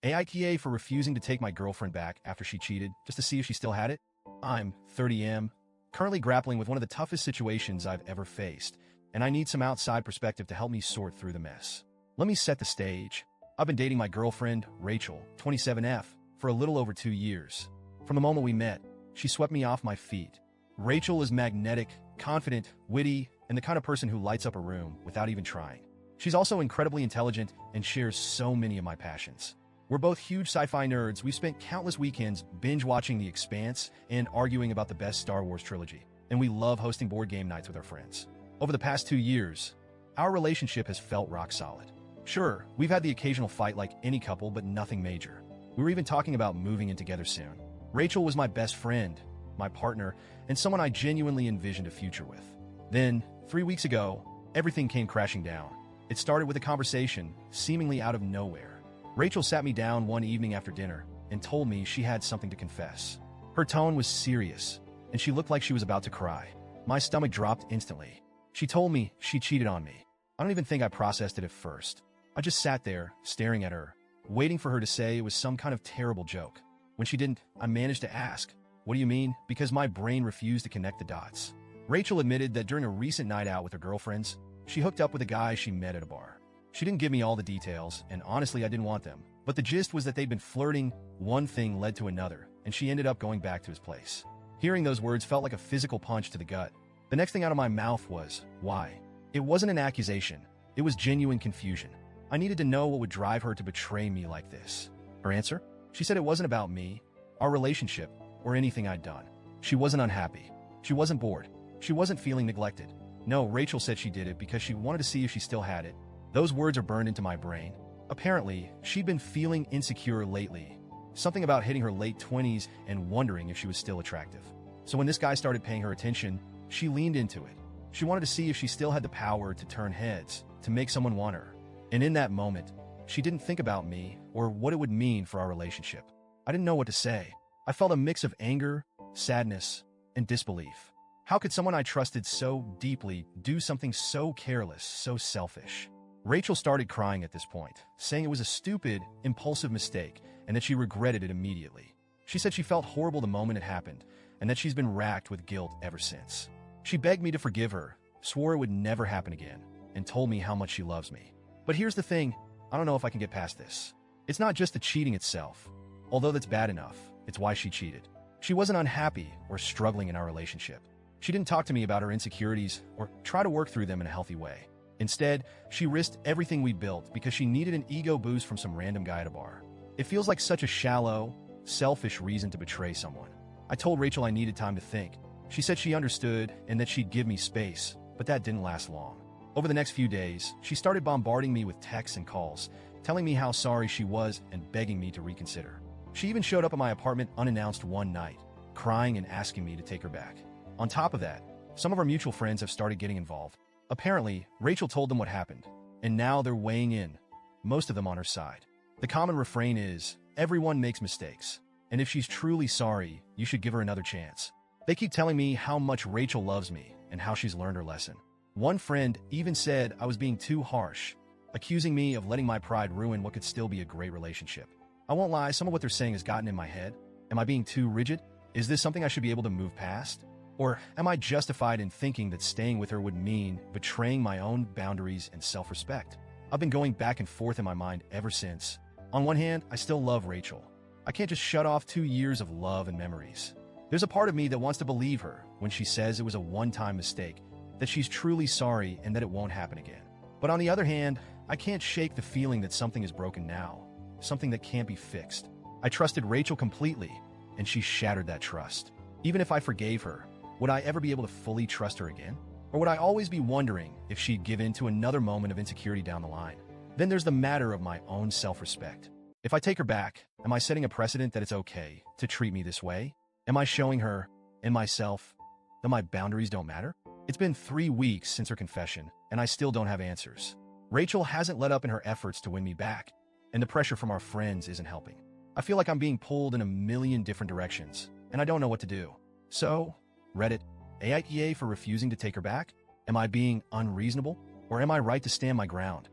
AITA for refusing to take my girlfriend back after she cheated, just to see if she still had it? I'm 30M, currently grappling with one of the toughest situations I've ever faced, and I need some outside perspective to help me sort through the mess. Let me set the stage. I've been dating my girlfriend, Rachel, 27F, for a little over 2 years. From the moment we met, she swept me off my feet. Rachel is magnetic, confident, witty, and the kind of person who lights up a room without even trying. She's also incredibly intelligent and shares so many of my passions. We're both huge sci-fi nerds. We've spent countless weekends binge-watching The Expanse and arguing about the best Star Wars trilogy, and we love hosting board game nights with our friends. Over the past 2 years, our relationship has felt rock solid. Sure, we've had the occasional fight like any couple, but nothing major. We were even talking about moving in together soon. Rachel was my best friend, my partner, and someone I genuinely envisioned a future with. Then, 3 weeks ago, everything came crashing down. It started with a conversation, seemingly out of nowhere. Rachel sat me down one evening after dinner and told me she had something to confess. Her tone was serious, and she looked like she was about to cry. My stomach dropped instantly. She told me she cheated on me. I don't even think I processed it at first. I just sat there, staring at her, waiting for her to say it was some kind of terrible joke. When she didn't, I managed to ask, "What do you mean?" because my brain refused to connect the dots. Rachel admitted that during a recent night out with her girlfriends, she hooked up with a guy she met at a bar. She didn't give me all the details, and honestly, I didn't want them. But the gist was that they'd been flirting, one thing led to another, and she ended up going back to his place. Hearing those words felt like a physical punch to the gut. The next thing out of my mouth was, why? It wasn't an accusation. It was genuine confusion. I needed to know what would drive her to betray me like this. Her answer? She said it wasn't about me, our relationship, or anything I'd done. She wasn't unhappy. She wasn't bored. She wasn't feeling neglected. No, Rachel said she did it because she wanted to see if she still had it. Those words are burned into my brain. Apparently, she'd been feeling insecure lately. Something about hitting her late 20s and wondering if she was still attractive. So when this guy started paying her attention, she leaned into it. She wanted to see if she still had the power to turn heads, to make someone want her. And in that moment, she didn't think about me or what it would mean for our relationship. I didn't know what to say. I felt a mix of anger, sadness, and disbelief. How could someone I trusted so deeply do something so careless, so selfish? Rachel started crying at this point, saying it was a stupid, impulsive mistake and that she regretted it immediately. She said she felt horrible the moment it happened and that she's been racked with guilt ever since. She begged me to forgive her, swore it would never happen again, and told me how much she loves me. But here's the thing, I don't know if I can get past this. It's not just the cheating itself. Although that's bad enough, it's why she cheated. She wasn't unhappy or struggling in our relationship. She didn't talk to me about her insecurities or try to work through them in a healthy way. Instead, she risked everything we built because she needed an ego boost from some random guy at a bar. It feels like such a shallow, selfish reason to betray someone. I told Rachel I needed time to think. She said she understood and that she'd give me space, but that didn't last long. Over the next few days, she started bombarding me with texts and calls, telling me how sorry she was and begging me to reconsider. She even showed up at my apartment unannounced one night, crying and asking me to take her back. On top of that, some of our mutual friends have started getting involved. Apparently, Rachel told them what happened, and now they're weighing in, most of them on her side. The common refrain is, everyone makes mistakes, and if she's truly sorry, you should give her another chance. They keep telling me how much Rachel loves me and how she's learned her lesson. One friend even said I was being too harsh, accusing me of letting my pride ruin what could still be a great relationship. I won't lie, some of what they're saying has gotten in my head. Am I being too rigid? Is this something I should be able to move past? Or am I justified in thinking that staying with her would mean betraying my own boundaries and self-respect? I've been going back and forth in my mind ever since. On one hand, I still love Rachel. I can't just shut off 2 years of love and memories. There's a part of me that wants to believe her when she says it was a one-time mistake, that she's truly sorry and that it won't happen again. But on the other hand, I can't shake the feeling that something is broken now, something that can't be fixed. I trusted Rachel completely, and she shattered that trust. Even if I forgave her, would I ever be able to fully trust her again? Or would I always be wondering if she'd give in to another moment of insecurity down the line? Then there's the matter of my own self-respect. If I take her back, am I setting a precedent that it's okay to treat me this way? Am I showing her and myself that my boundaries don't matter? It's been 3 weeks since her confession, and I still don't have answers. Rachel hasn't let up in her efforts to win me back, and the pressure from our friends isn't helping. I feel like I'm being pulled in a million different directions, and I don't know what to do. So, Reddit, AITA for refusing to take her back? Am I being unreasonable? Or am I right to stand my ground?